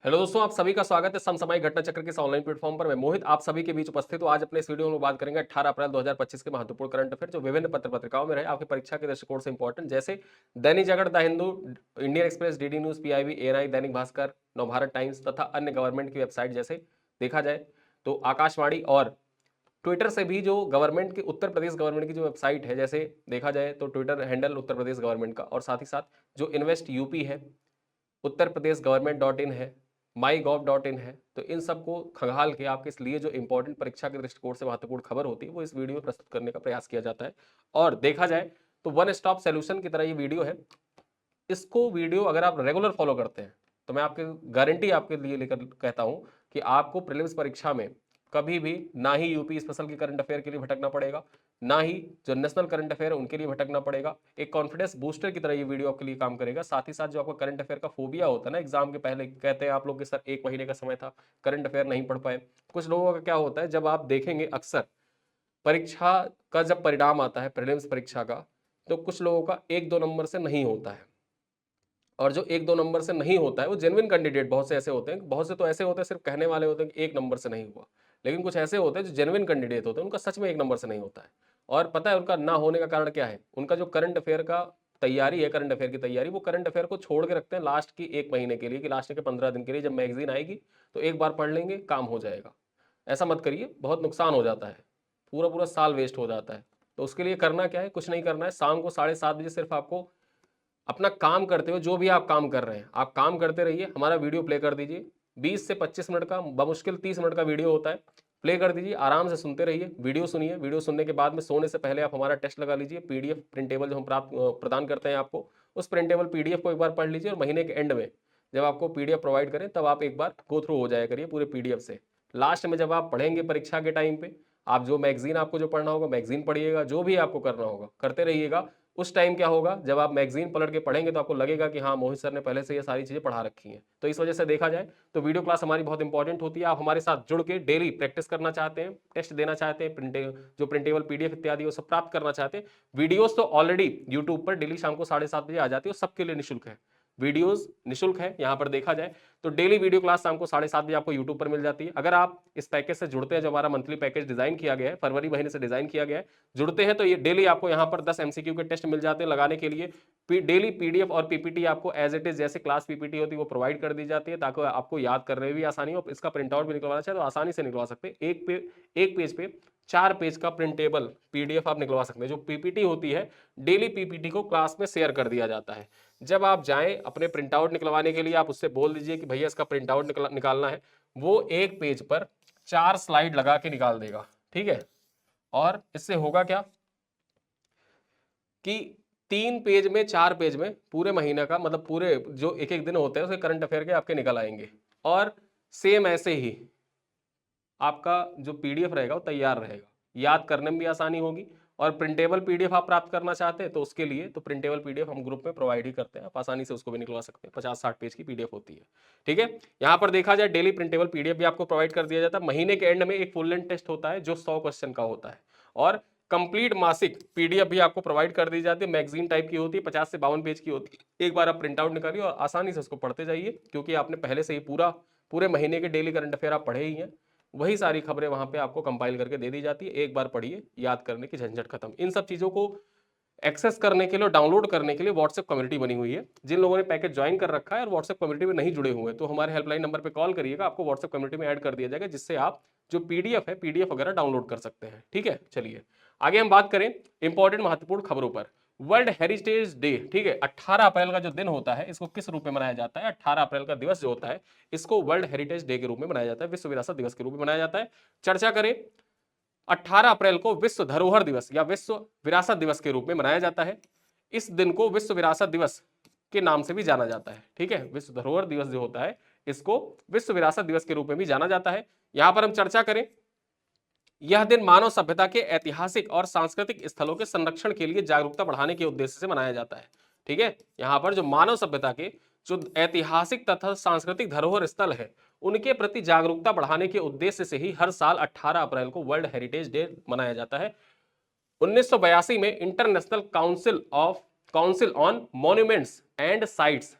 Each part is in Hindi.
हेलो दोस्तों, आप सभी का स्वागत है समसामयिक घटना चक्र के इस ऑनलाइन प्लेटफॉर्म पर। मैं मोहित आप सभी के बीच उपस्थित हूं। आज अपने इस वीडियो में बात करेंगे 18 अप्रैल 2025 के महत्वपूर्ण करंट अफेयर जो विभिन्न पत्र पत्रिकाओं में रहे आपकी परीक्षा के दृष्टिकोण से इंपॉर्टेंट, जैसे Dainik Jagran, The Hindu, Indian Express, DD News, PIB, ANI, Dainik Bhaskar, Navbharat times तथा अन्य गवर्नमेंट की वेबसाइट। जैसे देखा जाए तो आकाशवाणी और ट्विटर से भी जो गवर्नमेंट की उत्तर प्रदेश गवर्नमेंट की जो वेबसाइट है, जैसे देखा जाए तो Twitter handle Uttar Pradesh government का, और साथ ही साथ जो इन्वेस्ट यूपी है, उत्तर प्रदेश गवर्नमेंट .in है, माई.gov.in है। तो इन सबको खंगाल के आपके लिए जो इंपॉर्टेंट परीक्षा के दृष्टिकोण से महत्वपूर्ण खबर होती है वो इस वीडियो में प्रस्तुत करने का प्रयास किया जाता है। और देखा जाए तो वन स्टॉप सॉल्यूशन की तरह ये वीडियो है। इसको वीडियो अगर आप रेगुलर फॉलो करते हैं तो मैं आपके गारंटी आपके लिए लेकर कहता हूं कि आपको प्रीलिम्स परीक्षा में कभी भी ना ही यूपी स्पेशल के करंट अफेयर के लिए भटकना पड़ेगा, ना ही जो नेशनल करंट अफेयर है उनके लिए भटकना पड़ेगा। एक कॉन्फिडेंस बूस्टर की तरह ये वीडियो आपके लिए काम करेगा। साथ ही साथ जो आपका करंट अफेयर का फोबिया होता है ना, एग्जाम के पहले कहते हैं आप लोग कि सर 1 महीने का समय था, करंट अफेयर नहीं पढ़ पाए। कुछ लोगों का क्या होता है, जब आप देखेंगे अक्सर परीक्षा का जब परिणाम आता है प्रीलिम्स परीक्षा का, तो कुछ लोगों का 1-2 नंबर से नहीं होता है। और जो 1-2 नंबर से नहीं होता है वो जेन्युइन कैंडिडेट बहुत से ऐसे होते हैं, बहुत से तो ऐसे होते हैं सिर्फ कहने वाले होते हैं कि 1 नंबर से नहीं हुआ। लेकिन कुछ ऐसे होते हैं जो जेन्युइन कैंडिडेट होते हैं, उनका सच में 1 नंबर से नहीं होता है। और पता है उनका ना होने का कारण क्या है? उनका जो करंट अफेयर का तैयारी है, करंट अफेयर की तैयारी, वो करंट अफेयर को छोड़ के रखते हैं लास्ट की 1 महीने के लिए, कि लास्ट के 15 दिन के लिए जब मैगजीन आएगी तो एक बार पढ़ लेंगे, काम हो जाएगा। ऐसा मत करिए, बहुत नुकसान हो जाता है, पूरा पूरा साल वेस्ट हो जाता है। तो उसके लिए करना क्या है? कुछ नहीं करना है। शाम को 7:30 बजे सिर्फ आपको अपना काम करते हुए, जो भी आप काम कर रहे हैं आप काम करते रहिए, हमारा वीडियो प्ले कर दीजिए। 20 से 25 मिनट का, बमुश्किल 30 मिनट का वीडियो होता है। प्ले कर दीजिए, आराम से सुनते रहिए, वीडियो सुनिए। वीडियो सुनने के बाद में सोने से पहले आप हमारा टेस्ट लगा लीजिए। पीडीएफ प्रिंटेबल जो हम प्रदान करते हैं आपको, उस प्रिंटेबल पीडीएफ को एक बार पढ़ लीजिए। और महीने के एंड में जब आपको पीडीएफ प्रोवाइड करें तब आप एक बार गो थ्रू हो जाया करिए पूरे पीडीएफ से। लास्ट में जब आप पढ़ेंगे परीक्षा के टाइम पे, आप जो मैगजीन, आपको जो पढ़ना होगा मैगजीन पढ़िएगा, जो भी आपको करना होगा करते रहिएगा। उस टाइम क्या होगा, जब आप मैगजीन पलट के पढ़ेंगे तो आपको लगेगा कि हाँ, मोहित सर ने पहले से ये सारी चीजें पढ़ा रखी हैं। तो इस वजह से देखा जाए तो वीडियो क्लास हमारी बहुत इंपॉर्टेंट होती है। आप हमारे साथ जुड़ के डेली प्रैक्टिस करना चाहते हैं, टेस्ट देना चाहते हैं, जो प्रिंटेबल पीडीएफ इत्यादि वो सब प्राप्त करना चाहते हैं, वीडियोस तो ऑलरेडी यूट्यूब पर डेली शाम को 7:30 बजे आ जाती है, सबके लिए निःशुल्क है। वीडियोस निःशुल्क है यहाँ पर देखा जाए तो। डेली वीडियो क्लास शाम को 7:30 बजे आपको यूट्यूब पर मिल जाती है। अगर आप इस पैकेज से जुड़ते हैं, जो हमारा मंथली पैकेज डिजाइन किया गया है, फरवरी महीने से डिजाइन किया गया है, जुड़ते हैं तो ये डेली आपको यहाँ पर 10 एमसीक्यू के टेस्ट मिल जाते हैं लगाने के लिए। डेली पीडीएफ और पीपीटी आपको एज इट इज जैसे क्लास पीपीटी होती है वो प्रोवाइड कर दी जाती है, ताकि आपको याद करने में भी आसानी हो। इसका प्रिंट आउट भी निकलवाना चाहे तो आसानी से निकलवा सकते हैं। एक पेज पे 4 पेज का प्रिंटेबल पीडीएफ आप निकलवा सकते हैं। जो पीपीटी होती है, डेली पीपीटी को क्लास में शेयर कर दिया जाता है। जब आप जाएं अपने प्रिंट आउट निकलवाने के लिए, आप उससे बोल दीजिए कि भैया इसका प्रिंट आउट निकालना है, वो एक पेज पर 4 स्लाइड लगा के निकाल देगा। ठीक है, और इससे होगा क्या कि 3 पेज में, 4 पेज में पूरे महीने का, मतलब पूरे जो एक एक दिन होते हैं उसके करंट अफेयर के आपके निकल आएंगे। और सेम ऐसे ही आपका जो पीडीएफ रहेगा वो तैयार रहेगा, याद करने में भी आसानी होगी। और प्रिंटेबल पीडीएफ आप प्राप्त करना चाहते हैं तो उसके लिए तो प्रिंटेबल पीडीएफ हम ग्रुप में प्रोवाइड ही करते हैं, आप आसानी से उसको भी निकलवा सकते हैं। 50-60 पेज की पीडीएफ होती है। ठीक है, यहाँ पर देखा जाए डेली प्रिंटेबल पीडीएफ भी आपको प्रोवाइड कर दिया जाता है। महीने के एंड में एक फुल लेंथ टेस्ट होता है जो 100 क्वेश्चन का होता है। और कंप्लीट मासिक पीडीएफ भी आपको प्रोवाइड कर दी जाती है, मैगजीन टाइप की होती है, 50 से 52 पेज की होती है। एक बार आप प्रिंट आउट निकालिए और आसानी से उसको पढ़ते जाइए, क्योंकि आपने पहले से ही पूरे महीने के डेली करंट अफेयर आप पढ़े ही हैं। वही सारी खबरें वहां पे आपको कंपाइल करके दे दी जाती है। एक बार पढ़िए, याद करने की झंझट खत्म। इन सब चीजों को एक्सेस करने के लिए, डाउनलोड करने के लिए व्हाट्सएप कम्युनिटी बनी हुई है। जिन लोगों ने पैकेज ज्वाइन कर रखा है और व्हाट्सएप कम्युनिटी में नहीं जुड़े हुए हैं तो हमारे हेल्पलाइन नंबर पे कॉल करिएगा, आपको व्हाट्सएप कम्युनिटी में ऐड कर दिया जाएगा, जिससे आप जो पीडीएफ है, पीडीएफ वगैरह डाउनलोड कर सकते हैं। ठीक है, चलिए आगे हम बात करें इंपॉर्टेंट महत्वपूर्ण खबरों पर। वर्ल्ड हेरिटेज डे, ठीक है, 18 अप्रैल का जो दिन होता है इसको किस रूप में मनाया जाता है? 18 अप्रैल का दिवस जो होता है इसको वर्ल्ड हेरिटेज डे के रूप में मनाया जाता है, विश्व विरासत दिवस के रूप में मनाया जाता है। चर्चा करें, 18 अप्रैल को विश्व धरोहर दिवस या विश्व विरासत दिवस के रूप में मनाया जाता है। इस दिन को विश्व विरासत दिवस के नाम से भी जाना जाता है। ठीक है, विश्व धरोहर दिवस जो होता है इसको विश्व विरासत दिवस के रूप में भी जाना जाता है। यहां पर हम चर्चा करें, यह दिन मानव सभ्यता के ऐतिहासिक और सांस्कृतिक स्थलों के संरक्षण के लिए जागरूकता बढ़ाने के उद्देश्य से मनाया जाता है। ठीक है, यहां पर जो मानव सभ्यता के जो ऐतिहासिक तथा सांस्कृतिक धरोहर स्थल है उनके प्रति जागरूकता बढ़ाने के उद्देश्य से ही हर साल 18 अप्रैल को वर्ल्ड हेरिटेज डे मनाया जाता है। 1982 में international council on monuments and sites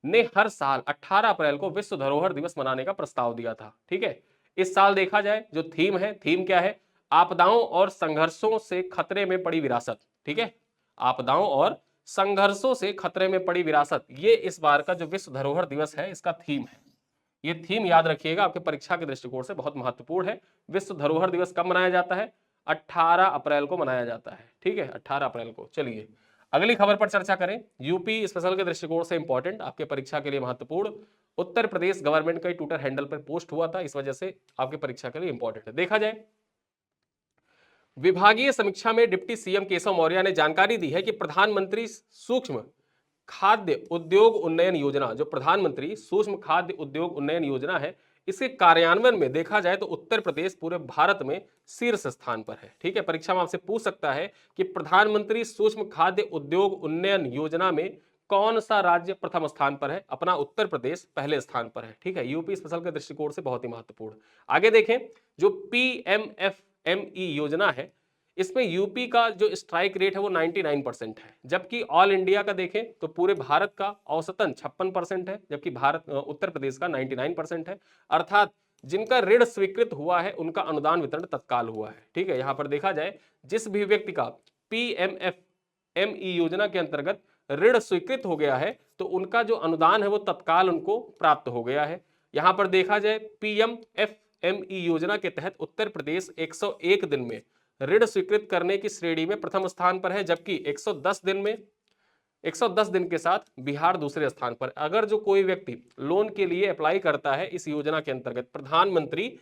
ने हर साल 18 अप्रैल को विश्व धरोहर दिवस मनाने का प्रस्ताव दिया था। ठीक है, इस साल देखा जाए जो थीम है, थीम क्या है? आपदाओं और संघर्षों से खतरे में पड़ी विरासत। ठीक है, आपदाओं और संघर्षों से खतरे में पड़ी विरासत, ये इस बार का जो विश्व धरोहर दिवस है इसका थीम है। ये थीम याद रखिएगा, आपके परीक्षा के दृष्टिकोण से बहुत महत्वपूर्ण है। विश्व धरोहर दिवस कब मनाया जाता है? 18 अप्रैल को मनाया जाता है। ठीक है, 18 अप्रैल को। चलिए अगली खबर पर चर्चा करें। यूपी स्पेशल के दृष्टिकोण से इंपॉर्टेंट, आपके परीक्षा के लिए महत्वपूर्ण। उत्तर प्रदेश गवर्नमेंट का ट्विटर हैंडल पर पोस्ट हुआ था, इस वजह से आपके परीक्षा के लिए इंपॉर्टेंट है। देखा जाए विभागीय समीक्षा में डिप्टी सीएम केशव मौर्य ने जानकारी दी है कि प्रधानमंत्री सूक्ष्म खाद्य उद्योग उन्नयन योजना, जो प्रधानमंत्री सूक्ष्म खाद्य उद्योग उन्नयन योजना है, इसके कार्यान्वयन में देखा जाए तो उत्तर प्रदेश पूरे भारत में शीर्ष स्थान पर है। ठीक है, परीक्षा में आपसे पूछ सकता है कि प्रधानमंत्री सूक्ष्म खाद्य उद्योग उन्नयन योजना में कौन सा राज्य प्रथम स्थान पर है? अपना उत्तर प्रदेश पहले स्थान पर है। ठीक है, यूपी स्पेशल के दृष्टिकोण से बहुत ही महत्वपूर्ण। आगे देखें, जो PMFME योजना है, इसमें यूपी का जो स्ट्राइक रेट है वो 99% है, जबकि ऑल इंडिया का देखें तो पूरे भारत का औसतन 56% है, जबकि उत्तर प्रदेश का 99% है। अर्थात जिनका ऋण स्वीकृत हुआ है उनका अनुदान वितरण तत्काल हुआ है। ठीक है, यहां पर देखा जाए जिस भी व्यक्ति का PMFME योजना के अंतर्गत ऋण स्वीकृत हो गया है तो उनका जो अनुदान है वो तत्काल उनको प्राप्त हो गया है। यहां पर देखा जाए PMFME योजना के तहत उत्तर प्रदेश 101 दिन में ऋण स्वीकृत करने की श्रेणी में प्रथम स्थान पर है, जबकि 110 दिन के साथ बिहार दूसरे स्थान पर। अगर जो कोई व्यक्ति लोन के लिए अप्लाई करता है इस योजना के अंतर्गत, प्रधानमंत्री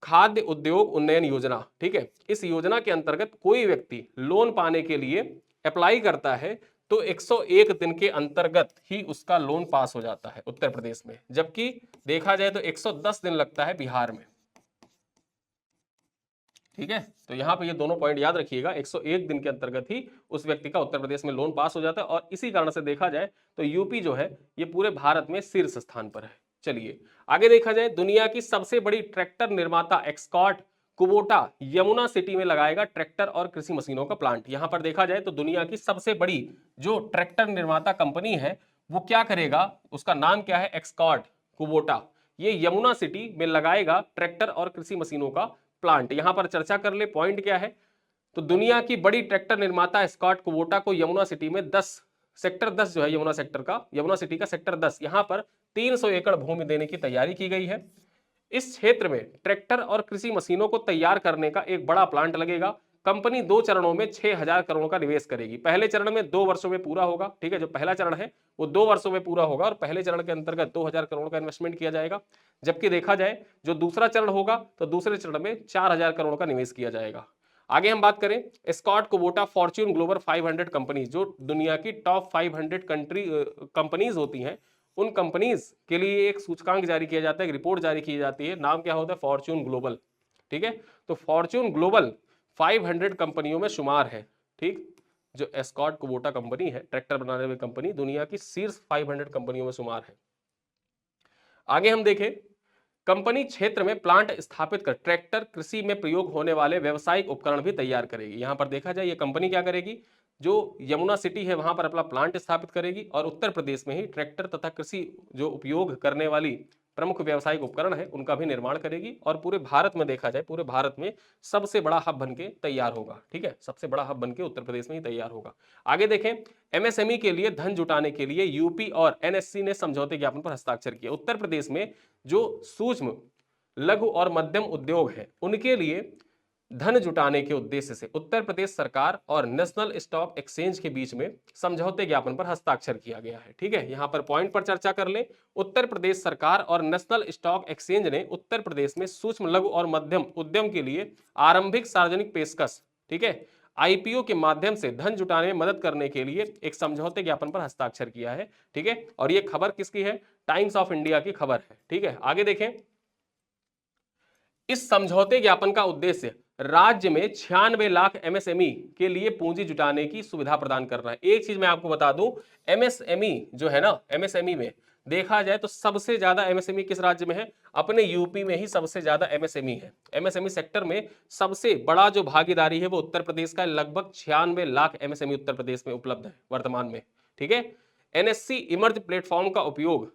खाद्य उद्योग उन्नयन योजना, ठीक है, इस योजना के अंतर्गत कोई व्यक्ति लोन पाने के लिए अप्लाई करता है तो 101 दिन के अंतर्गत ही उसका लोन पास हो जाता है उत्तर प्रदेश में, जबकि देखा जाए तो 110 दिन लगता है बिहार में। ठीक है, तो यहां पे ये दोनों पॉइंट याद रखिएगा, 101 दिन के अंतर्गत ही उस व्यक्ति का उत्तर प्रदेश में लोन पास हो जाता है, और इसी कारण से देखा जाए तो यूपी जो है ये पूरे भारत में शीर्ष स्थान पर है। चलिए आगे देखा जाए, दुनिया की सबसे बड़ी ट्रैक्टर निर्माता एक्सकॉट कुबोटा यमुना सिटी में लगाएगा ट्रैक्टर और कृषि मशीनों का प्लांट। यहां पर देखा जाए तो दुनिया की सबसे बड़ी जो ट्रैक्टर निर्माता कंपनी है वो क्या करेगा, उसका नाम क्या है, एक्सकॉट कुबोटा, ये यमुना सिटी में लगाएगा ट्रैक्टर और कृषि मशीनों का प्लांट। यहां पर चर्चा कर ले, पॉइंट क्या है, तो दुनिया की बड़ी ट्रैक्टर निर्माता स्कॉट कुबोटा को यमुना सिटी में सेक्टर 10 जो है यमुना सिटी का सेक्टर 10, यहां पर 300 एकड़ भूमि देने की तैयारी की गई है। इस क्षेत्र में ट्रैक्टर और कृषि मशीनों को तैयार करने का एक बड़ा प्लांट लगेगा। कंपनी 2 चरणों में 6000 करोड़ का निवेश करेगी। पहले चरण में 2 वर्षों में पूरा होगा। ठीक है, जो पहला चरण है वो 2 वर्षों में पूरा होगा और पहले चरण के अंतर्गत 2000 करोड़ का इन्वेस्टमेंट किया जाएगा, जबकि देखा जाए जो दूसरा चरण होगा तो दूसरे चरण में 4000 करोड़ का निवेश किया जाएगा। आगे हम बात करें, Scott Kubota Fortune global 500 companies, जो दुनिया की टॉप 500 कंपनीज होती हैं, उन कंपनीज के लिए एक सूचकांक जारी किया जाता है, एक रिपोर्ट जारी की जाती है, नाम क्या होता है, फॉर्च्यून ग्लोबल। ठीक है, तो फॉर्च्यून ग्लोबल 500 कंपनियों में शुमार है। ठीक, जो एस्कॉट कुबोटा कंपनी है, ट्रैक्टर बनाने वाली कंपनी, दुनिया की शीर्ष 500 कंपनियों में शुमार है। आगे हम देखें, कंपनी क्षेत्र में प्लांट स्थापित कर ट्रैक्टर कृषि में प्रयोग होने वाले व्यावसायिक उपकरण भी तैयार करेगी। यहां पर देखा जाए ये कंपनी क्या करेगी, जो यमुना सिटी है वहां पर अपना प्लांट स्थापित करेगी और उत्तर प्रदेश में ही ट्रैक्टर तथा कृषि जो उपयोग करने वाली प्रमुख व्यावसायिक उपकरण है उनका भी निर्माण करेगी, और पूरे भारत में देखा जाए पूरे भारत में सबसे बड़ा हब बनके तैयार होगा। ठीक है, सबसे बड़ा हब बनके उत्तर प्रदेश में ही तैयार होगा। आगे देखें, MSME के लिए धन जुटाने के लिए यूपी और NSC ने समझौते ज्ञापन पर हस्ताक्षर किया। उत्तर प्रदेश में जो सूक्ष्म लघु और मध्यम उद्योग है उनके लिए धन जुटाने के उद्देश्य से उत्तर प्रदेश सरकार और नेशनल स्टॉक एक्सचेंज के बीच में समझौते ज्ञापन पर हस्ताक्षर किया गया है। ठीक है, यहां पर पॉइंट पर चर्चा कर ले, उत्तर प्रदेश सरकार और नेशनल स्टॉक एक्सचेंज ने उत्तर प्रदेश में सूक्ष्म लघु और मध्यम उद्यम के लिए आरंभिक सार्वजनिक पेशकश, ठीक है, IPO के माध्यम से धन जुटाने में मदद करने के लिए एक समझौते ज्ञापन पर हस्ताक्षर किया है। ठीक है, और ये खबर किसकी है, टाइम्स ऑफ इंडिया की खबर है। ठीक है, आगे देखें, इस समझौते ज्ञापन का उद्देश्य राज्य में 96 लाख MSME के लिए पूंजी जुटाने की सुविधा प्रदान करना है। एक चीज मैं आपको बता दूं, MSME जो है ना, MSME में देखा जाए तो सबसे ज्यादा MSME किस राज्य में है, अपने यूपी में ही सबसे ज्यादा MSME है। MSME सेक्टर में सबसे बड़ा जो भागीदारी है वो उत्तर प्रदेश का, लगभग 96 लाख MSME उत्तर प्रदेश में उपलब्ध है वर्तमान में। ठीक है, एनएससी इमर्ज प्लेटफॉर्म का उपयोग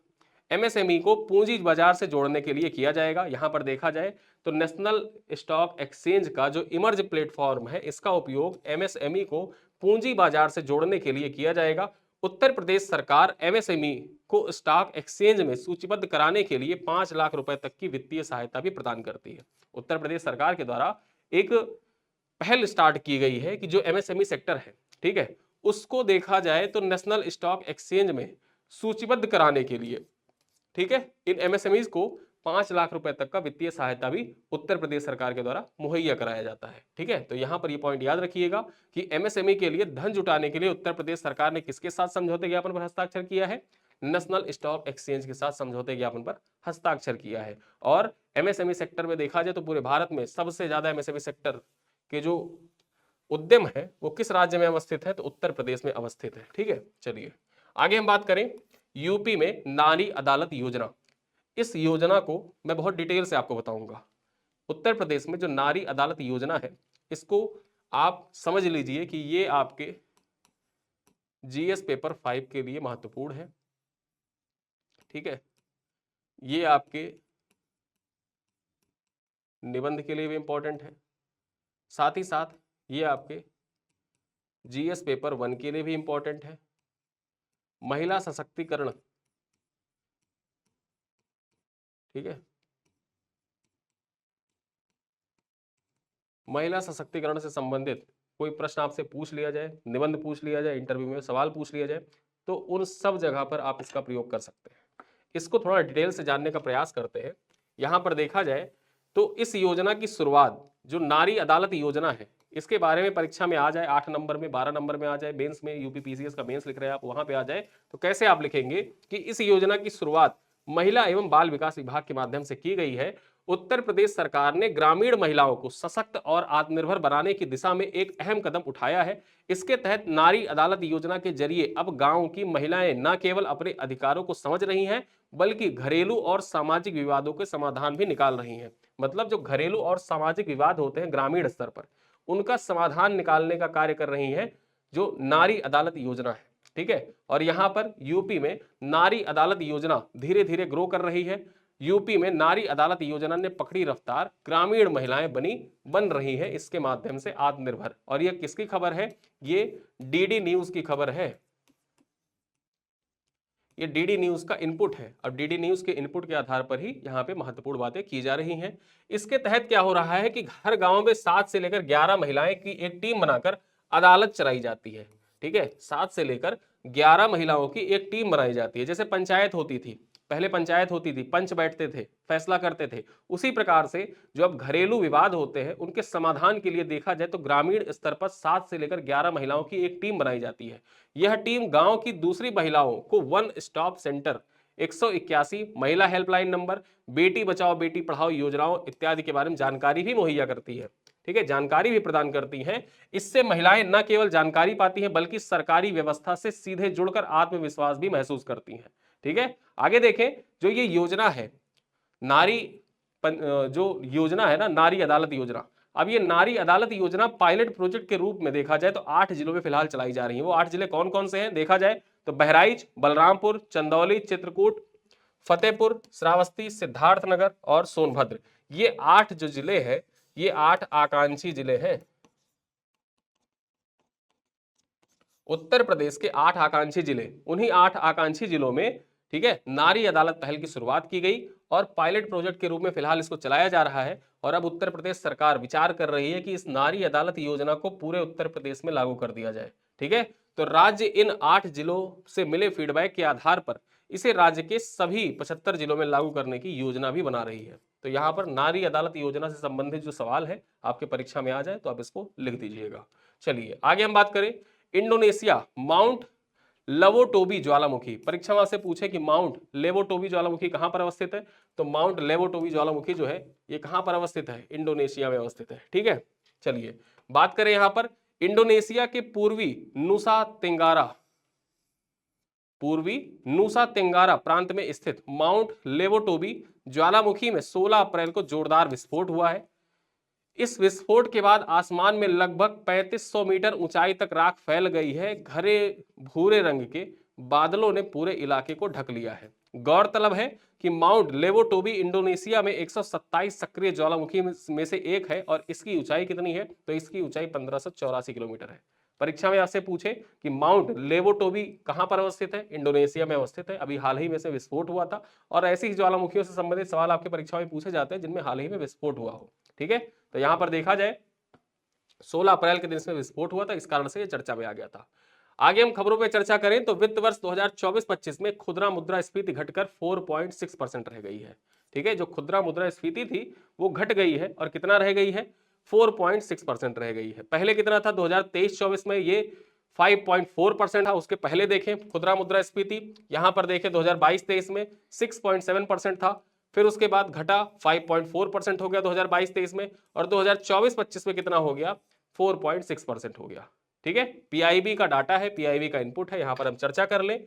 एमएसएमई को पूंजी बाजार से जोड़ने के लिए किया जाएगा। यहां पर देखा जाए तो नेशनल स्टॉक एक्सचेंज का जो इमर्ज प्लेटफॉर्म है, इसका उपयोग एमएसएमई को पूंजी बाजार से जोड़ने के लिए किया जाएगा। उत्तर प्रदेश सरकार एमएसएमई को स्टॉक एक्सचेंज में सूचीबद्ध कराने के लिए 5 लाख रुपए तक की वित्तीय सहायता भी प्रदान करती है। उत्तर प्रदेश सरकार के द्वारा एक पहल स्टार्ट की गई है कि जो एमएसएमई सेक्टर है, ठीक है, उसको देखा जाए तो नेशनल स्टॉक एक्सचेंज में सूचीबद्ध कराने के लिए, ठीक है, इन एमएसएमईज को 5 लाख रुपए तक का वित्तीय सहायता भी उत्तर प्रदेश सरकार के द्वारा मुहैया कराया जाता है। ठीक है, तो यहां पर ये पॉइंट याद रखिएगा कि एमएसएमई के लिए धन जुटाने के लिए उत्तर प्रदेश सरकार ने किसके साथ समझौते ज्ञापन पर हस्ताक्षर किया है? नेशनल स्टॉक एक्सचेंज के साथ समझौते ज्ञापन पर हस्ताक्षर किया है। और एमएसएमई सेक्टर में देखा जाए तो पूरे भारत में सबसे ज्यादा एमएसएमई सेक्टर के जो उद्यम है वो किस राज्य में अवस्थित है? तो उत्तर प्रदेश में अवस्थित है। ठीक है, चलिए आगे हम बात करें यूपी में नारी अदालत योजना। इस योजना को मैं बहुत डिटेल से आपको बताऊंगा। उत्तर प्रदेश में जो नारी अदालत योजना है, इसको आप समझ लीजिए कि ये आपके जीएस पेपर 5 के लिए महत्वपूर्ण है। ठीक है, ये आपके निबंध के लिए भी इंपॉर्टेंट है, साथ ही साथ ये आपके जीएस पेपर 1 के लिए भी इंपॉर्टेंट है। महिला सशक्तिकरण, ठीक है, महिला सशक्तिकरण से संबंधित कोई प्रश्न आपसे पूछ लिया जाए, निबंध पूछ लिया जाए, इंटरव्यू में सवाल पूछ लिया जाए, तो उन सब जगह पर आप इसका प्रयोग कर सकते हैं। इसको थोड़ा डिटेल से जानने का प्रयास करते हैं। यहां पर देखा जाए तो इस योजना की शुरुआत जो नारी अदालत योजना है, इसके बारे में परीक्षा में आ जाए, 8 नंबर में, 12 नंबर में आ जाए, मेंस में, यूपीपीसीएस का मेंस लिख रहे हैं आप, वहां पे आ जाए, तो कैसे आप लिखेंगे कि इस योजना की शुरुआत महिला एवं बाल विकास विभाग के माध्यम से की गई है। उत्तर प्रदेश सरकार ने ग्रामीण महिलाओं को सशक्त और आत्मनिर्भर बनाने की दिशा में एक अहम कदम उठाया है। इसके तहत नारी अदालत योजना के जरिए अब गांव की महिलाएं न केवल अपने अधिकारों को समझ रही हैं, बल्कि घरेलू और सामाजिक विवादों के समाधान भी निकाल रही हैं। मतलब जो घरेलू और सामाजिक विवाद होते हैं ग्रामीण स्तर पर, उनका समाधान निकालने का कार्य कर रही हैं जो नारी अदालत योजना है। ठीक है, और यहां पर यूपी में नारी अदालत योजना धीरे धीरे ग्रो कर रही है। यूपी में नारी अदालत योजना ने पकड़ी रफ्तार, ग्रामीण महिलाएं बन रही हैं इसके माध्यम से आत्मनिर्भर। और ये किसकी खबर है? ये डीडी न्यूज की खबर है। ये डीडी न्यूज का इनपुट है। अब डीडी न्यूज के इनपुट के आधार पर ही यहाँ पे महत्वपूर्ण बातें की जा रही हैं। इसके तहत क्या हो रहा है कि हर गांव में 7 से लेकर 11 महिलाएं की एक टीम बनाकर अदालत चलाई जाती है। ठीक है, 7 से लेकर 11 महिलाओं की एक टीम बनाई जाती है। जैसे पंचायत होती थी, पहले पंचायत होती थी, पंच बैठते थे, फैसला करते थे, उसी प्रकार से जो अब घरेलू विवाद होते हैं उनके समाधान के लिए देखा जाए तो ग्रामीण स्तर पर 7 से लेकर 11 महिलाओं की एक टीम बनाई जाती है। यह टीम गांव की दूसरी महिलाओं को वन स्टॉप सेंटर, 181 महिला हेल्पलाइन नंबर, बेटी बचाओ बेटी पढ़ाओ योजनाओं इत्यादि के बारे में जानकारी भी मुहैया करती है। ठीक है, जानकारी भी प्रदान करती हैं। इससे महिलाएं न केवल जानकारी पाती हैं बल्कि सरकारी व्यवस्था से सीधे जुड़कर आत्मविश्वास भी महसूस करती हैं। ठीक है, आगे देखें, जो ये योजना है नारी जो योजना है ना, नारी अदालत योजना, अब ये नारी अदालत योजना पायलट प्रोजेक्ट के रूप में देखा जाए तो 8 जिलों में फिलहाल चलाई जा रही है। वो 8 जिले कौन कौन से हैं देखा जाए तो बहराइच, बलरामपुर, चंदौली, चित्रकूट, फतेहपुर, श्रावस्ती, सिद्धार्थनगर और सोनभद्र। ये 8 जो जिले हैं, ये 8 आकांक्षी जिले हैं। उत्तर प्रदेश के 8 आकांक्षी जिले, उन्हीं 8 आकांक्षी जिलों में, ठीक है, नारी अदालत पहल की शुरुआत की गई और पायलट प्रोजेक्ट के रूप में फिलहाल इसको चलाया जा रहा है। और अब उत्तर प्रदेश सरकार विचार कर रही है कि इस नारी अदालत योजना को पूरे उत्तर प्रदेश में लागू कर दिया जाए। ठीक है, तो राज्य इन 8 जिलों से मिले फीडबैक के आधार पर इसे राज्य के सभी 75 जिलों में लागू करने की योजना भी बना रही है। तो यहाँ पर नारी अदालत योजना से संबंधित जो सवाल है आपके परीक्षा में आ जाए तो आप इसको लिख दीजिएगा। चलिए आगे हम बात करें इंडोनेशिया माउंट लेवोटोबी ज्वालामुखी। परीक्षा में आपसे पूछे कि माउंट लेवोटोबी ज्वालामुखी कहां पर अवस्थित है, तो माउंट लेवोटोबी ज्वालामुखी जो है ये कहां पर अवस्थित है? इंडोनेशिया में अवस्थित है। ठीक है, चलिए बात करें यहां पर इंडोनेशिया के पूर्वी नुसा तेंगारा प्रांत में स्थित माउंट लेवोटोबी ज्वालामुखी में 16 अप्रैल को जोरदार विस्फोट हुआ है। इस विस्फोट के बाद आसमान में लगभग 3500 मीटर ऊंचाई तक राख फैल गई है। घरे भूरे रंग के बादलों ने पूरे इलाके को ढक लिया है। गौरतलब है कि माउंट लेवोटोबी इंडोनेशिया में 127 सक्रिय ज्वालामुखी में से एक है और इसकी ऊंचाई कितनी है, तो इसकी ऊंचाई 1584 किलोमीटर है। परीक्षा में आपसे पूछे कि माउंट लेवोटोबी कहां पर अवस्थित है, इंडोनेशिया में अवस्थित है। अभी हाल ही में से विस्फोट हुआ था और ऐसी ही ज्वालामुखियों से संबंधित सवाल आपके परीक्षा में पूछे जाते हैं जिनमें हाल ही में विस्फोट हुआ हो। ठीक है, तो यहां पर देखा जाए 16 अप्रैल के दिन इसमें विस्फोट हुआ था, इस कारण से ये चर्चा में आ गया था। आगे हम खबरों पे चर्चा करें तो वित्त वर्ष 2024-25 में खुदरा मुद्रास्फीति घटकर 4.6% रह गई है। ठीक है, जो खुदरा मुद्रास्फीति थी वो घट गई है और कितना रह गई है, 4.6% रह गई है। पहले कितना था, 2023-24 में ये 5.4% था। उसके पहले देखें खुदरा मुद्रास्फीति, यहां पर देखें 2022-23 में 6.7% था, फिर उसके बाद घटा 5.4% हो गया 2022-23 में, और 2024-25 में कितना हो गया, 4.6% हो गया। ठीक है, पीआईबी का डाटा है, पीआईबी का इनपुट है, यहां पर हम चर्चा कर लें।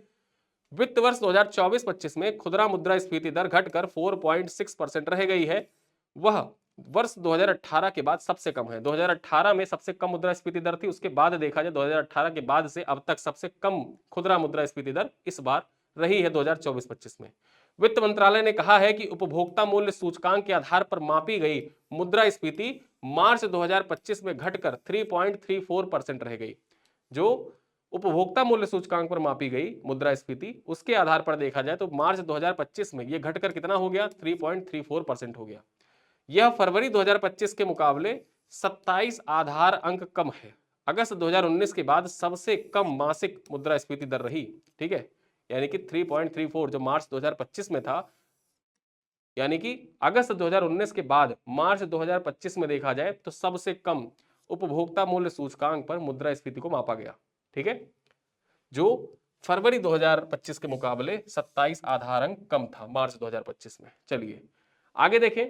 वित्त वर्ष 2024-25 में खुदरा मुद्रास्फीति दर घटकर 4.6% रह गई है। वह वर्ष 2018 के बाद सबसे कम है। 2018 में सबसे कम मुद्रास्फीति दर थी, उसके बाद देखा जाए 2018 के बाद से अब तक सबसे कम खुदरा मुद्रास्फीति दर इस बार रही है 2024-25 में। वित्त मंत्रालय ने कहा है कि उपभोक्ता मूल्य सूचकांक के आधार पर मापी गई मुद्रास्फीति मार्च 2025 में घटकर 3.34% रह गई। जो उपभोक्ता मूल्य सूचकांक पर मापी गई मुद्रास्फीति, उसके आधार पर देखा जाए तो मार्च 2025 में यह घटकर कितना हो गया, 3.34% हो गया। यह फरवरी 2025 के मुकाबले 27 आधार अंक कम है। अगस्त 2019 के बाद सबसे कम मासिक मुद्रास्फीति दर रही। ठीक है, यानी कि 3.34 जो मार्च 2025 में था, यानी कि अगस्त 2019 के बाद मार्च 2025 में देखा जाए तो सबसे कम उपभोक्ता मूल्य सूचकांक पर मुद्रास्फीति को मापा गया। ठीक है, जो फरवरी 2025 के मुकाबले 27 आधार अंक कम था मार्च 2025 में। चलिए आगे देखें।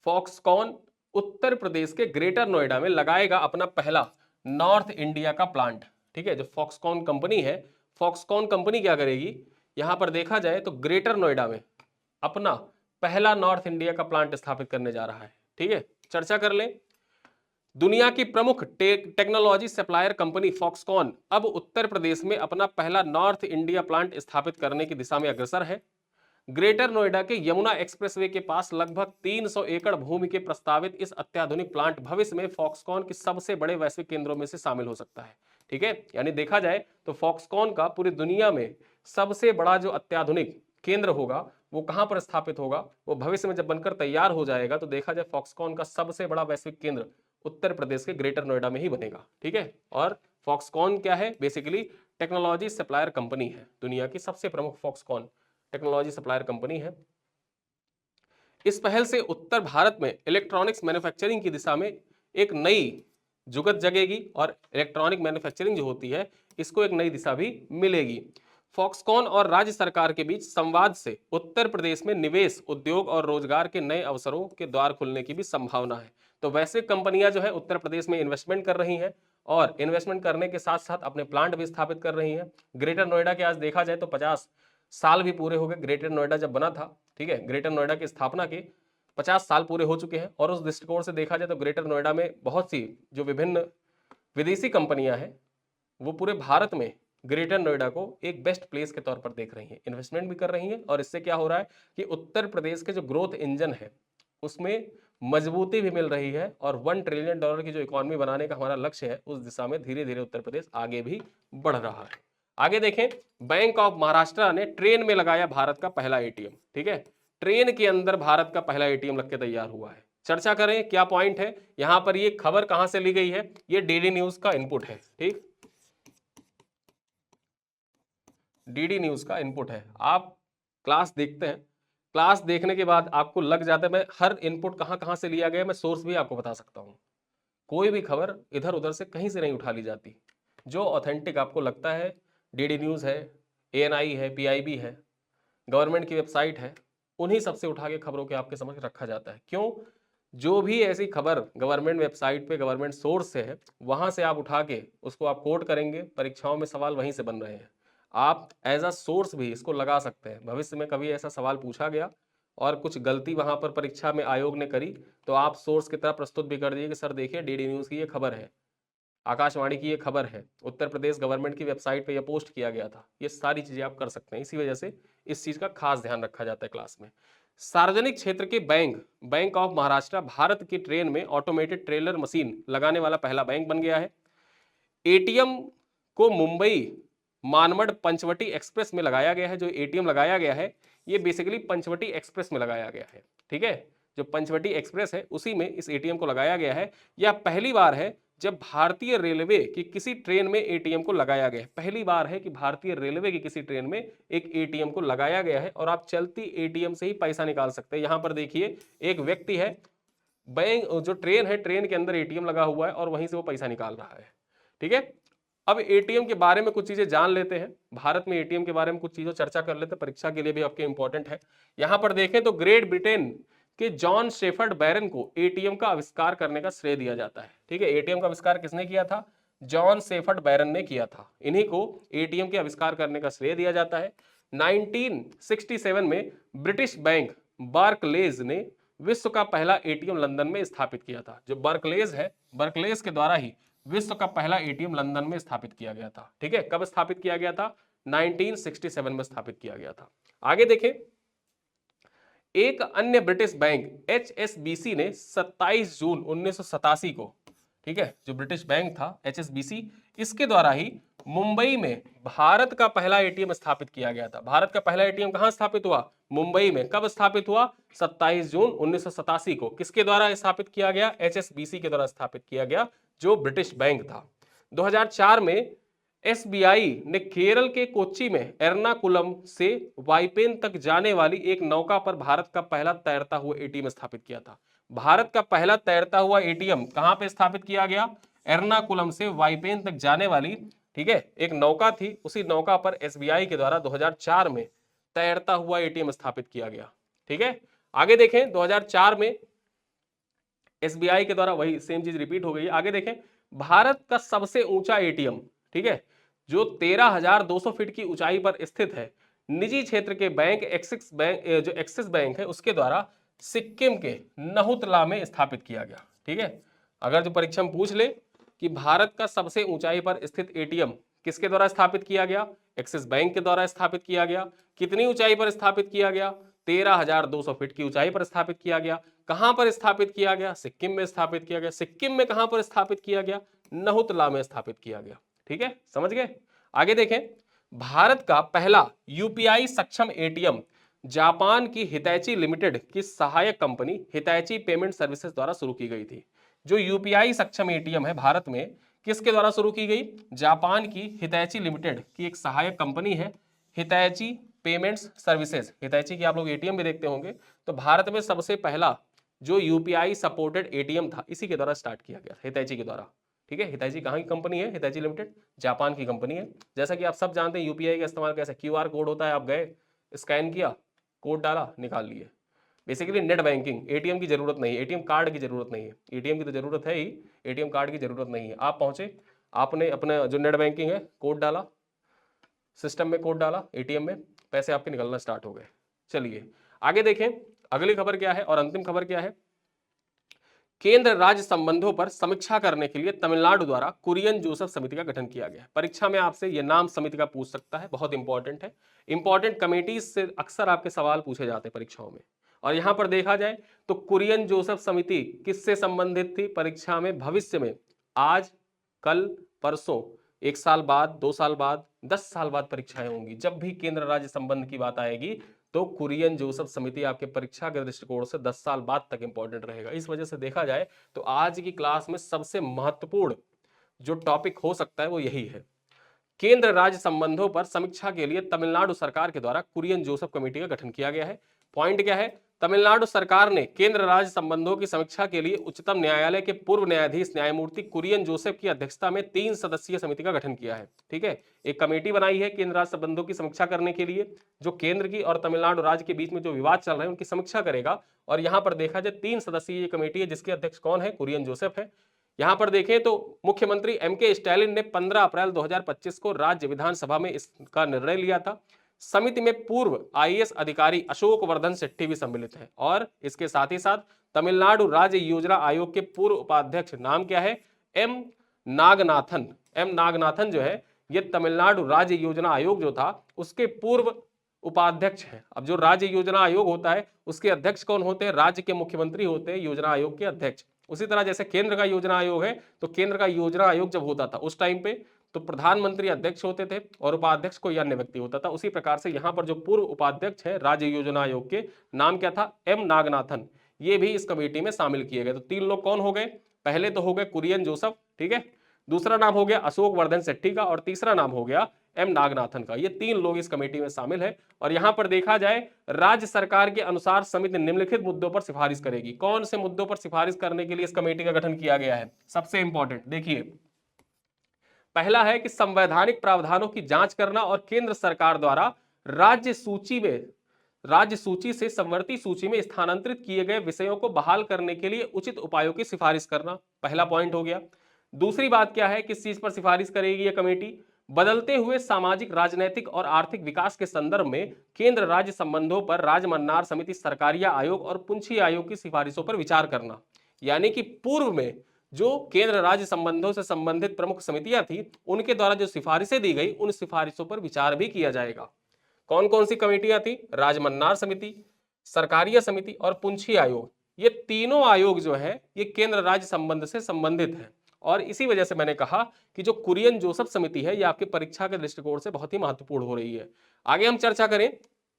फॉक्सकॉन उत्तर प्रदेश के ग्रेटर नोएडा में लगाएगा अपना पहला नॉर्थ इंडिया का प्लांट। ठीक है, जो फॉक्सकॉन कंपनी है, फॉक्सकॉन कंपनी क्या करेगी, यहां पर देखा जाए तो ग्रेटर नोएडा में अपना पहला नॉर्थ इंडिया का प्लांट स्थापित करने जा रहा है। ठीक है, चर्चा कर लें। दुनिया की प्रमुख टेक्नोलॉजी सप्लायर कंपनी फॉक्सकॉन अब उत्तर प्रदेश में अपना पहला नॉर्थ इंडिया प्लांट स्थापित करने की दिशा में अग्रसर है। ग्रेटर नोएडा के यमुना एक्सप्रेसवे के पास लगभग 300 एकड़ भूमि के प्रस्तावित इस अत्याधुनिक प्लांट भविष्य में फॉक्सकॉन के सबसे बड़े वैश्विक केंद्रों में से शामिल हो सकता है। ठीक है, यानी देखा जाए तो फॉक्सकॉन का पूरी दुनिया में सबसे बड़ा जो अत्याधुनिक केंद्र होगा वो कहां पर स्थापित होगा, वो भविष्य में जब बनकर तैयार हो जाएगा तो देखा जाए फॉक्सकॉन का सबसे बड़ा वैश्विक केंद्र उत्तर प्रदेश के ग्रेटर नोएडा में ही बनेगा। ठीक है, और फॉक्सकॉन क्या है, बेसिकली टेक्नोलॉजी सप्लायर कंपनी है, दुनिया की सबसे प्रमुख फॉक्सकॉन टेक्नोलॉजी सप्लायर कंपनी है। इस पहल से उत्तर भारत में इलेक्ट्रॉनिक्स मैन्युफैक्चरिंग की दिशा में एक नई जुगत जगेगी और इलेक्ट्रॉनिक मैन्युफैक्चरिंग जो होती है इसको एक नई दिशा भी मिलेगी। फॉक्सकॉन और राज्य सरकार के बीच संवाद से उत्तर प्रदेश में निवेश, उद्योग और रोजगार के नए अवसरों के द्वार खुलने की भी संभावना है। तो वैश्विक कंपनियां जो है उत्तर प्रदेश में इन्वेस्टमेंट कर रही हैं और इन्वेस्टमेंट करने के साथ साथ अपने प्लांट भी स्थापित कर रही हैं। ग्रेटर नोएडा के आज देखा जाए तो 50 साल भी पूरे हो गए ग्रेटर नोएडा जब बना था। ठीक है, ग्रेटर नोएडा की स्थापना के 50 साल पूरे हो चुके हैं और उस दृष्टिकोण से देखा जाए तो ग्रेटर नोएडा में बहुत सी जो विभिन्न विदेशी कंपनियां हैं वो पूरे भारत में ग्रेटर नोएडा को एक बेस्ट प्लेस के तौर पर देख रही हैं, इन्वेस्टमेंट भी कर रही हैं और इससे क्या हो रहा है कि उत्तर प्रदेश के जो ग्रोथ इंजन है उसमें मजबूती भी मिल रही है और $1 ट्रिलियन की जो इकोनॉमी बनाने का हमारा लक्ष्य है उस दिशा में धीरे धीरे उत्तर प्रदेश आगे भी बढ़ रहा है। आगे देखें, बैंक ऑफ महाराष्ट्र ने ट्रेन में लगाया भारत का पहला एटीएम। ठीक है, ट्रेन के अंदर भारत का पहला एटीएम लग के तैयार हुआ है। चर्चा करें क्या पॉइंट है यहां पर, ये खबर कहां से ली गई है, ये डीडी न्यूज का इनपुट है। ठीक, डीडी न्यूज का इनपुट है। आप क्लास देखते हैं, क्लास देखने के बाद आपको लग जाता है मैं हर इनपुट कहां कहां से लिया गया मैं सोर्स भी आपको बता सकता हूं। कोई भी खबर इधर उधर से कहीं से नहीं उठा ली जाती। जो ऑथेंटिक आपको लगता है, डीडी न्यूज है, एएनआई है, पीआईबी है, गवर्नमेंट की वेबसाइट है, उन्हीं सबसे उठा के खबरों के आपके समझ रखा जाता है। क्यों, जो भी ऐसी खबर गवर्नमेंट वेबसाइट पे गवर्नमेंट सोर्स से है वहां से आप उठा के उसको आप कोट करेंगे, परीक्षाओं में सवाल वहीं से बन रहे हैं। आप एज अ सोर्स भी इसको लगा सकते हैं। भविष्य में कभी ऐसा सवाल पूछा गया और कुछ गलती वहां पर परीक्षा में आयोग ने करी तो आप सोर्स की तरह प्रस्तुत भी कर दिए कि सर देखिए डीडी न्यूज की ये खबर है, आकाशवाणी की ये खबर है, उत्तर प्रदेश गवर्नमेंट की वेबसाइट पे ये पोस्ट किया गया था। ये सारी चीजें आप कर सकते हैं, इसी वजह से इस चीज का खास ध्यान रखा जाता है क्लास में। सार्वजनिक क्षेत्र के bank, bank of Maharashtra Bharat की ट्रेन में ऑटोमेटेड ट्रेलर मशीन लगाने वाला पहला बैंक बन गया है। एटीएम को मुंबई मानमड पंचवटी एक्सप्रेस में लगाया गया है। जो एटीएम लगाया गया है ये बेसिकली पंचवटी एक्सप्रेस में लगाया गया है, ठीक है। जो पंचवटी एक्सप्रेस है उसी में इस एटीएम को लगाया गया है। यह पहली बार है जब भारतीय रेलवे की किसी ट्रेन में एटीएम को लगाया गया है। पहली बार है कि भारतीय रेलवे की किसी ट्रेन में एक एटीएम को लगाया गया है और आप चलती एटीएम से ही पैसा निकाल सकते हैं। यहां पर देखिए एक व्यक्ति है, बैंक जो ट्रेन है, ट्रेन के अंदर एटीएम लगा हुआ है और वहीं से वो पैसा निकाल रहा है, ठीक है। अब एटीएम के बारे में कुछ चीजें जान लेते हैं। भारत में एटीएम के बारे में कुछ चीजों चर्चा कर लेते हैं, परीक्षा के लिए भी आपके इंपॉर्टेंट है। यहां पर देखें तो ग्रेट ब्रिटेन के जॉन शेफर्ड बैरन को एटीएम का आविष्कार करने का श्रेय दिया जाता है, ठीक है। एटीएम का आविष्कार किसने किया था? जॉन शेफर्ड बैरन ने किया था। इन्हीं को एटीएम के आविष्कार करने का श्रेय दिया जाता है। 1967 में ब्रिटिश बैंक बार्कलेज ने विश्व का पहला एटीएम लंदन में स्थापित किया था। जो बार्कलेज है, बार्कलेज के द्वारा ही विश्व का पहला एटीएम लंदन में स्थापित किया गया था, ठीक है। कब स्थापित किया गया था? 1967 में स्थापित किया गया था। आगे देखें, एक अन्य ब्रिटिश बैंक एचएसबीसी ने 27 जून 1987 को, ठीक है, जो ब्रिटिश बैंक था एचएसबीसी, इसके द्वारा ही मुंबई में भारत का पहला एटीएम स्थापित किया गया था। भारत का पहला एटीएम कहां स्थापित हुआ? मुंबई में। कब स्थापित हुआ? 27 जून 1987 को। किसके द्वारा स्थापित किया गया? एचएसबीसी के द्वारा स्थापित किया गया, जो ब्रिटिश बैंक था। 2004 में एसबीआई ने केरल के कोच्चि में एर्नाकुलम से वाइपेन तक जाने वाली एक नौका पर भारत का पहला तैरता हुआ एटीएम स्थापित किया था। भारत का पहला तैरता हुआ एटीएम कहां पे स्थापित किया गया? एर्नाकुलम से वाइपेन तक जाने वाली, ठीक है, एक नौका थी, उसी नौका पर एसबीआई के द्वारा 2004 में तैरता हुआ एटीएम स्थापित किया गया, ठीक है। आगे देखें, 2004 में एसबीआई के द्वारा वही सेम चीज रिपीट हो गई। आगे देखें, भारत का सबसे ऊंचा एटीएम, ठीक है, जो 13,200 फीट की ऊंचाई पर स्थित है, निजी क्षेत्र के बैंक एक्सिस बैंक, जो एक्सिस बैंक है उसके द्वारा सिक्किम के नहुतला में स्थापित किया गया, ठीक है। अगर जो परीक्षा में पूछ ले कि भारत का सबसे ऊंचाई पर स्थित एटीएम किसके द्वारा स्थापित किया गया? एक्सिस बैंक के द्वारा स्थापित किया गया। कितनी ऊंचाई पर स्थापित किया गया? 13,200 फीट की ऊंचाई पर स्थापित किया गया। कहां पर स्थापित किया गया? सिक्किम में स्थापित किया गया। सिक्किम में कहां पर स्थापित किया गया? नहुतला में स्थापित किया गया, ठीक है, समझ गए। आगे देखें, भारत का पहला यूपीआई सक्षम एटीएम जापान की हितैची लिमिटेड की सहायक कंपनी हितैची पेमेंट सर्विसेज द्वारा शुरू की गई थी। जो यूपीआई सक्षम एटीएम है भारत में, किसके द्वारा शुरू की गई? जापान की हितैची लिमिटेड की एक सहायक कंपनी है हितैची पेमेंट्स सर्विसेज। हितैची की आप लोग एटीएम भी देखते होंगे। तो भारत में सबसे पहला जो यूपीआई सपोर्टेड एटीएम था इसी के द्वारा स्टार्ट किया गया, हितैची के द्वारा, ठीक है। हितैची कहाँ की कंपनी है? हितैची लिमिटेड जापान की कंपनी है। जैसा कि आप सब जानते हैं यूपीआई का इस्तेमाल कैसे, क्यूआर कोड होता है, आप गए, स्कैन किया, कोड डाला, निकाल लिए। बेसिकली नेट बैंकिंग, एटीएम की जरूरत नहीं है, एटीएम कार्ड की जरूरत नहीं है। एटीएम की तो जरूरत है ही, एटीएम कार्ड की जरूरत नहीं है। आप पहुंचे, आपने अपने जो नेट बैंकिंग है कोड डाला, सिस्टम में कोड डाला, एटीएम में पैसे आपके निकलना स्टार्ट हो गए। चलिए आगे देखें, अगली खबर क्या है और अंतिम खबर क्या है। केंद्र राज्य संबंधों पर समीक्षा करने के लिए तमिलनाडु द्वारा कुरियन जोसेफ समिति का गठन किया गया। परीक्षा में आपसे यह नाम समिति का पूछ सकता है, बहुत इंपॉर्टेंट है। इंपॉर्टेंट कमेटीज से अक्सर आपके सवाल पूछे जाते हैं परीक्षाओं में। और यहां पर देखा जाए तो कुरियन जोसेफ समिति किससे संबंधित थी? परीक्षा में भविष्य में, आज, कल, परसों, 1 साल बाद, 2 साल बाद, 10 साल बाद परीक्षाएं होंगी, जब भी केंद्र राज्य संबंध की बात आएगी तो कुरियन जोसेफ समिति आपके परीक्षा के दृष्टिकोण से 10 साल बाद तक इंपॉर्टेंट रहेगा। इस वजह से देखा जाए तो आज की क्लास में सबसे महत्वपूर्ण जो टॉपिक हो सकता है वो यही है। केंद्र राज्य संबंधों पर समीक्षा के लिए तमिलनाडु सरकार के द्वारा कुरियन जोसेफ कमेटी का गठन किया गया है। पॉइंट क्या है? तमिलनाडु सरकार ने केंद्र राज्य संबंधों की समीक्षा के लिए उच्चतम न्यायालय के पूर्व न्यायाधीश न्यायमूर्ति कुरियन जोसेफ की अध्यक्षता में 3 सदस्यीय समिति का गठन किया है, ठीक है। एक कमेटी बनाई है केंद्र राज्य संबंधों की समीक्षा करने के लिए, जो केंद्र की और तमिलनाडु राज्य के बीच में जो विवाद चल रहे हैं उनकी समीक्षा करेगा। और यहां पर देखा जाए 3 सदस्यीय कमेटी है जिसके अध्यक्ष कौन है? कुरियन जोसेफ है। यहां पर देखें तो मुख्यमंत्री एमके स्टालिन ने 15 अप्रैल 2025 को राज्य विधानसभा में इसका निर्णय लिया था। समिति में पूर्व आईएएस अधिकारी अशोक वर्धन सेट्टी भी सम्मिलित है। और इसके साथ ही साथ तमिलनाडु राज्य योजना आयोग के पूर्व उपाध्यक्ष, नाम क्या है? एम नागनाथन, एम नागनाथन जो है ये तमिलनाडु राज्य योजना आयोग जो था उसके पूर्व उपाध्यक्ष हैं। अब जो राज्य योजना आयोग होता है उसके अध्यक्ष कौन होते हैं? राज्य के मुख्यमंत्री होते हैं योजना आयोग के अध्यक्ष। उसी तरह जैसे केंद्र का योजना आयोग है तो केंद्र का योजना आयोग जब होता था उस टाइम पे तो प्रधानमंत्री अध्यक्ष होते थे और उपाध्यक्ष कोई अन्य व्यक्ति होता था। उसी प्रकार से यहाँ पर जो पूर्व उपाध्यक्ष है राज्य योजना आयोग के, नाम क्या था? एम नागनाथन, ये भी इस कमेटी में शामिल किए गए। तो 3 लोग कौन हो गए? पहले तो हो गए कुरियन जोसेफ, ठीक है, दूसरा नाम हो गया अशोक वर्धन सेट्टी का और तीसरा नाम हो गया एम नागनाथन का। ये 3 लोग इस कमेटी में शामिल है। और यहां पर देखा जाए राज्य सरकार के अनुसार समिति निम्नलिखित मुद्दों पर सिफारिश करेगी। कौन से मुद्दों पर सिफारिश करने के लिए इस कमेटी का गठन किया गया है? सबसे इंपॉर्टेंट देखिए, पहला है कि संवैधानिक प्रावधानों की जांच करना और केंद्र सरकार द्वारा राज्य सूची से समवर्ती सूची में स्थानांतरित किए गए विषयों को बहाल करने के लिए उचित उपायों की सिफारिश करना, पहला पॉइंट हो गया। दूसरी बात क्या है, किस चीज पर सिफारिश करेगी यह कमेटी? बदलते हुए सामाजिक, राजनैतिक और आर्थिक विकास के संदर्भ में केंद्र राज्य संबंधों पर राजमन्नार समिति, सरकारिया आयोग और पुंछी आयोग की सिफारिशों पर विचार करना। यानी कि पूर्व में जो केंद्र राज्य संबंधों से संबंधित प्रमुख समितियां थी उनके द्वारा जो सिफारिशें दी गई उन सिफारिशों पर विचार भी किया जाएगा। कौन कौन सी कमेटियां थी? राजमन्नार समिति, सरकारिया समिति और पुंछी आयोग। ये तीनों आयोग जो है ये केंद्र राज्य संबंध से संबंधित है। और इसी वजह से मैंने कहा कि जो कुरियन जोसेफ समिति है ये आपकी परीक्षा के दृष्टिकोण से बहुत ही महत्वपूर्ण हो रही है। आगे हम चर्चा करें।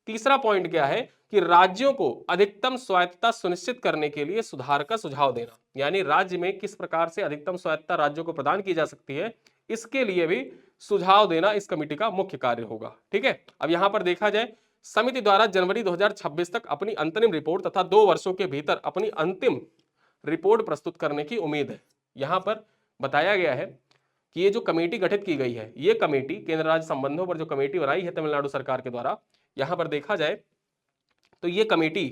तीसरा पॉइंट क्या है कि राज्यों को अधिकतम स्वायत्तता सुनिश्चित करने के लिए सुधार का सुझाव देना। यानी राज्य में किस प्रकार से अधिकतम स्वायत्तता राज्यों को प्रदान की जा सकती है इसके लिए भी सुझाव देना इस कमेटी का मुख्य कार्य होगा। ठीक है, अब यहां पर देखा जाए समिति द्वारा जनवरी 2026 तक अपनी अंतरिम रिपोर्ट तथा 2 वर्षों के भीतर अपनी अंतिम रिपोर्ट प्रस्तुत करने की उम्मीद है। यहां पर बताया गया है कि ये जो कमेटी गठित की गई है ये कमेटी केंद्र राज्य संबंधों पर जो कमेटी बनाई है तमिलनाडु सरकार के द्वारा, यहां पर देखा जाए तो ये कमेटी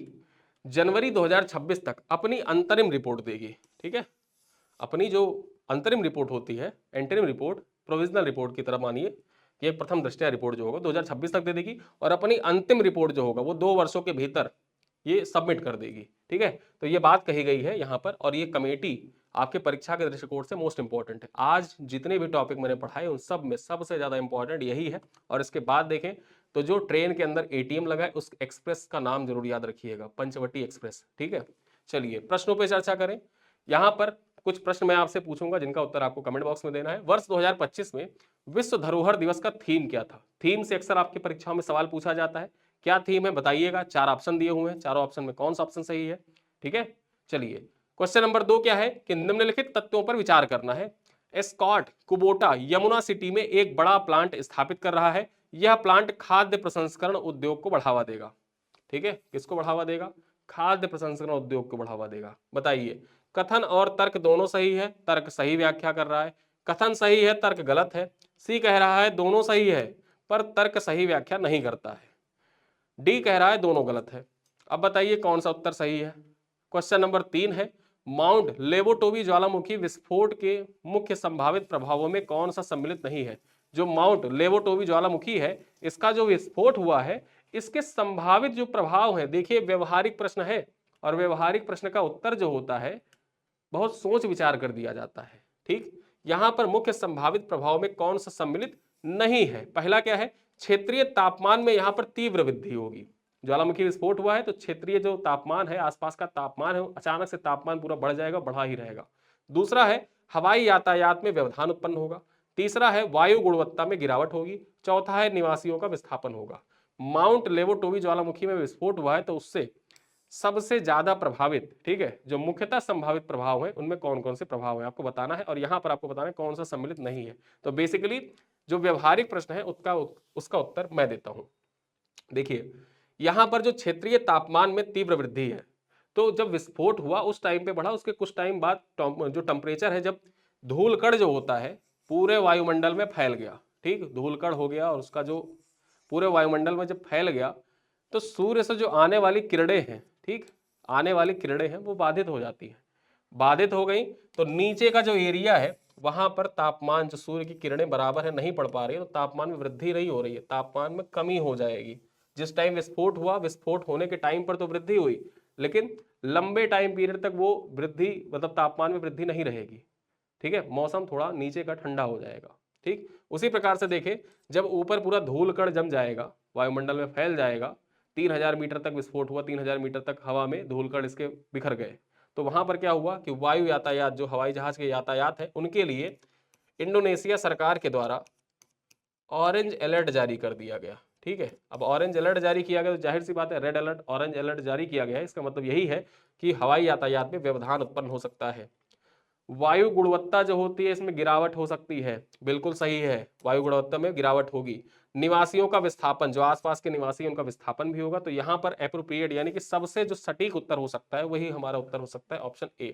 जनवरी 2026 तक अपनी अंतरिम रिपोर्ट देगी। ठीक है, अपनी जो अंतरिम रिपोर्ट होती है, एंटरिम रिपोर्ट, प्रोविजनल रिपोर्ट की तरह मानिए, ये प्रथम दृष्टया रिपोर्ट जो होगा 2026 तक दे देगी और अपनी अंतिम रिपोर्ट जो होगा वो 2 वर्षों के भीतर ये सबमिट कर देगी। ठीक है, तो ये बात कही गई है यहाँ पर। और ये कमेटी आपके परीक्षा के दृष्टिकोण से मोस्ट इंपॉर्टेंट है। आज जितने भी टॉपिक मैंने पढ़ाए उन सब में सबसे ज्यादा इंपॉर्टेंट यही है। और इसके बाद देखें तो जो ट्रेन के अंदर एटीएम लगा है उस एक्सप्रेस का नाम जरूर याद रखिएगा, पंचवटी एक्सप्रेस। ठीक है, चलिए प्रश्नों पर चर्चा करें। यहाँ पर कुछ प्रश्न मैं आपसे पूछूंगा जिनका उत्तर आपको कमेंट बॉक्स में देना है। वर्ष 2025 में विश्व धरोहर दिवस का थीम क्या था? थीम से अक्सर आपकी परीक्षाओं में सवाल पूछा जाता है। क्या थीम है बताइएगा। 4 ऑप्शन दिए हुए हैं, चारों ऑप्शन में कौन सा ऑप्शन सही है? ठीक है, चलिए क्वेश्चन नंबर 2 क्या है कि निम्नलिखित तत्वों पर विचार करना है। एस्कॉट कुबोटा यमुना सिटी में एक बड़ा प्लांट स्थापित कर रहा है। यह प्लांट खाद्य प्रसंस्करण उद्योग को बढ़ावा देगा। ठीक है, किसको बढ़ावा देगा? खाद्य प्रसंस्करण उद्योग को बढ़ावा देगा। बताइए, कथन और तर्क दोनों सही है, तर्क सही व्याख्या कर रहा है। कथन सही है, तर्क गलत है। सी कह रहा है दोनों सही है पर तर्क सही व्याख्या नहीं करता है। डी कह रहा है दोनों गलत है। अब बताइए कौन सा उत्तर सही है। क्वेश्चन नंबर 3 है माउंट लेवोटोवी ज्वालामुखी विस्फोट के मुख्य संभावित प्रभावों में कौन सा सम्मिलित नहीं है? जो माउंट लेवोटोवी ज्वालामुखी है इसका जो विस्फोट हुआ है इसके संभावित जो प्रभाव है, देखिए व्यवहारिक प्रश्न है और व्यवहारिक प्रश्न का उत्तर जो होता है बहुत सोच विचार कर दिया जाता है। ठीक, यहां पर मुख्य संभावित प्रभाव में कौन सा सम्मिलित नहीं है? पहला क्या है? क्षेत्रीय तापमान में यहां पर तीव्र वृद्धि होगी। ज्वालामुखी विस्फोट हुआ है तो क्षेत्रीय जो तापमान है, आसपास का तापमान है, अचानक से तापमान पूरा बढ़ जाएगा, बढ़ा ही रहेगा। दूसरा है हवाई यातायात में व्यवधान उत्पन्न होगा। तीसरा है वायु गुणवत्ता में गिरावट होगी। चौथा है निवासियों का विस्थापन होगा। माउंट लेवोटोवी ज्वालामुखी में विस्फोट हुआ है तो उससे सबसे ज्यादा प्रभावित, ठीक है, जो मुख्यतः संभावित प्रभाव है उनमें कौन कौन से प्रभाव है आपको बताना है और यहां पर आपको बताना है कौन सा सम्मिलित नहीं है। तो बेसिकली जो व्यवहारिक प्रश्न है उसका उत्तर मैं देता हूं। देखिए यहां पर जो क्षेत्रीय तापमान में तीव्र वृद्धि है तो जब विस्फोट हुआ उस टाइम पे बढ़ा, उसके कुछ टाइम बाद जो टेम्परेचर है, जब धूलकण जो होता है पूरे वायुमंडल में फैल गया। ठीक, धूलकण हो गया और उसका जो पूरे वायुमंडल में जब फैल गया तो सूर्य से जो आने वाली किरणें हैं, ठीक, आने वाली किरणें हैं वो बाधित हो जाती हैं। बाधित हो गई तो नीचे का जो एरिया है वहां पर तापमान, जो सूर्य की किरणें बराबर है नहीं पड़ पा रही है तो तापमान में वृद्धि नहीं हो रही है, तापमान में कमी हो जाएगी। जिस टाइम विस्फोट हुआ, विस्फोट होने के टाइम पर तो वृद्धि हुई लेकिन लंबे टाइम पीरियड तक वो वृद्धि मतलब तापमान में वृद्धि नहीं रहेगी। ठीक है, मौसम थोड़ा नीचे का ठंडा हो जाएगा। ठीक, उसी प्रकार से देखें, जब ऊपर पूरा धूल कण जम जाएगा, वायुमंडल में फैल जाएगा, 3000 मीटर तक विस्फोट हुआ, 3000 मीटर तक हवा में धूल कण इसके बिखर गए, तो वहां पर क्या हुआ कि वायु यातायात, जो हवाई जहाज के यातायात है, उनके लिए इंडोनेशिया सरकार के द्वारा ऑरेंज अलर्ट जारी कर दिया गया। ठीक है, अब ऑरेंज अलर्ट जारी किया गया तो जाहिर सी बात है, रेड अलर्ट ऑरेंज अलर्ट जारी किया गया है, इसका मतलब यही है कि हवाई यातायात में व्यवधान उत्पन्न हो सकता है। वायु गुणवत्ता जो होती है, इसमें गिरावट हो सकती है, बिल्कुल सही है, वायु गुणवत्ता में गिरावट होगी। निवासियों का विस्थापन, जो आसपास के निवासी हैं, उनका विस्थापन भी होगा। तो यहां पर एप्रोप्रिएट यानी कि सबसे जो सटीक उत्तर हो सकता है, वही हमारा उत्तर हो सकता है ऑप्शन ए,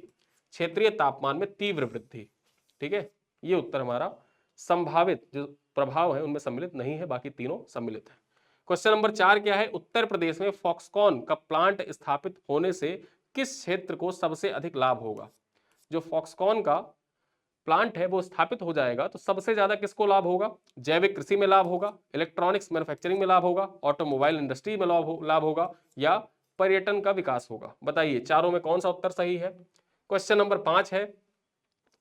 क्षेत्रीय तापमान में तीव्र वृद्धि। ठीक है, ये उत्तर हमारा संभावित जो प्रभाव है उनमें सम्मिलित नहीं है, बाकी तीनों सम्मिलित है। क्वेश्चन नंबर 4 क्या है, उत्तर प्रदेश में फॉक्सकॉन का प्लांट स्थापित होने से किस क्षेत्र को सबसे अधिक लाभ होगा? जो फॉक्सकॉन का प्लांट है वो स्थापित हो जाएगा तो सबसे ज्यादा किसको लाभ होगा? जैविक कृषि में लाभ होगा, इलेक्ट्रॉनिक्स मैन्युफैक्चरिंग में लाभ होगा, ऑटोमोबाइल इंडस्ट्री में लाभ होगा, या पर्यटन का विकास होगा? बताइए चारों में कौन सा उत्तर सही है। क्वेश्चन नंबर 5 है,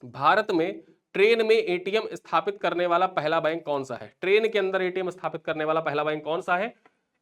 भारत में ट्रेन में एटीएम स्थापित करने वाला पहला बैंक कौन सा है? ट्रेन के अंदर एटीएम स्थापित करने वाला पहला बैंक कौन सा है?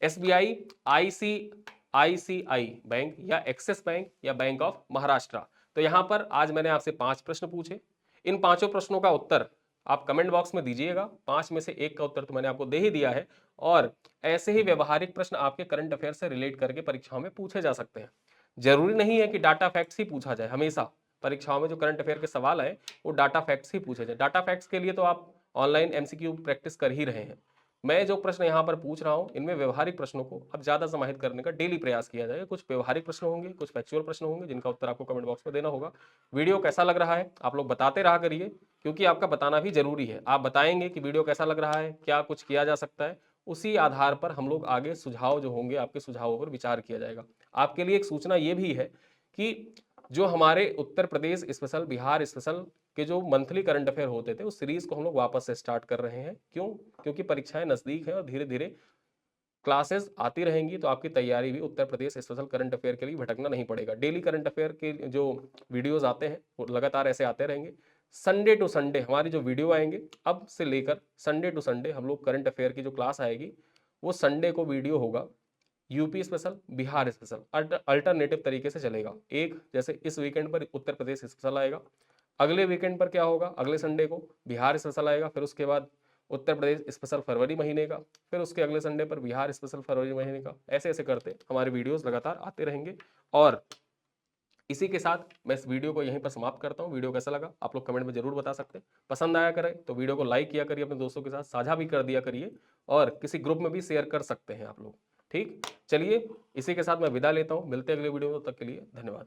एसबीआई, आईसीआईसीआई बैंक, या एक्सिस बैंक, या बैंक ऑफ महाराष्ट्र? तो यहां पर आज मैंने आपसे 5 प्रश्न पूछे, इन पांचों प्रश्नों का उत्तर आप कमेंट बॉक्स में दीजिएगा। 5 में से 1 का उत्तर तो मैंने आपको दे ही दिया है, और ऐसे ही व्यवहारिक प्रश्न आपके करंट अफेयर से रिलेट करके परीक्षाओं में पूछे जा सकते हैं। जरूरी नहीं है कि डाटा फैक्ट्स ही पूछा जाए, हमेशा परीक्षाओं में जो करंट अफेयर के सवाल आए वो डाटा फैक्ट्स ही पूछे जाए। डाटा फैक्ट्स के लिए तो आप ऑनलाइन एमसीक्यू प्रैक्टिस कर ही रहे हैं। मैं जो प्रश्न यहाँ पर पूछ रहा हूँ, इनमें व्यवहारिक प्रश्नों को अब ज्यादा समाहित करने का डेली प्रयास किया जाएगा। कुछ व्यवहारिक प्रश्न होंगे, कुछ फैक्चुअल प्रश्न होंगे, जिनका उत्तर आपको कमेंट बॉक्स में देना होगा। वीडियो कैसा लग रहा है आप लोग बताते रहा करिए, क्योंकि आपका बताना भी जरूरी है। आप बताएंगे कि वीडियो कैसा लग रहा है, क्या कुछ किया जा सकता है, उसी आधार पर हम लोग आगे सुझाव जो होंगे, आपके सुझावों पर विचार किया जाएगा। आपके लिए एक सूचना ये भी है कि जो हमारे उत्तर प्रदेश स्पेशल, बिहार स्पेशल के जो मंथली करंट अफेयर होते थे, उस सीरीज को हम लोग वापस से स्टार्ट कर रहे हैं। क्यों? क्योंकि परीक्षाएं नजदीक हैं और धीरे धीरे क्लासेस आती रहेंगी, तो आपकी तैयारी भी Uttar Pradesh special current affair के लिए भटकना नहीं पड़ेगा। डेली करंट अफेयर के जो वीडियोस आते हैं वो लगातार ऐसे आते रहेंगे। संडे टू संडे हमारी जो वीडियो आएंगे, अब से लेकर संडे टू संडे हम लोग करंट अफेयर की जो क्लास आएगी, वो संडे को वीडियो होगा UP special, Bihar special, alternative तरीके से चलेगा। एक जैसे इस वीकेंड पर उत्तर प्रदेश स्पेशल आएगा, अगले वीकेंड पर क्या होगा, अगले संडे को बिहार स्पेशल आएगा, फिर उसके बाद उत्तर प्रदेश स्पेशल फरवरी महीने का, फिर उसके अगले संडे पर बिहार स्पेशल फरवरी महीने का। ऐसे ऐसे करते हमारे वीडियोस लगातार आते रहेंगे। और इसी के साथ मैं इस वीडियो को यहीं पर समाप्त करता हूँ। वीडियो कैसा लगा आप लोग कमेंट में जरूर बता सकते हैं। पसंद आया करे तो वीडियो को लाइक किया करिए, अपने दोस्तों के साथ साझा भी कर दिया करिए, और किसी ग्रुप में भी शेयर कर सकते हैं आप लोग। ठीक, चलिए इसी के साथ मैं विदा लेता हूँ, मिलते हैं अगले वीडियो में, तब तक के लिए धन्यवाद।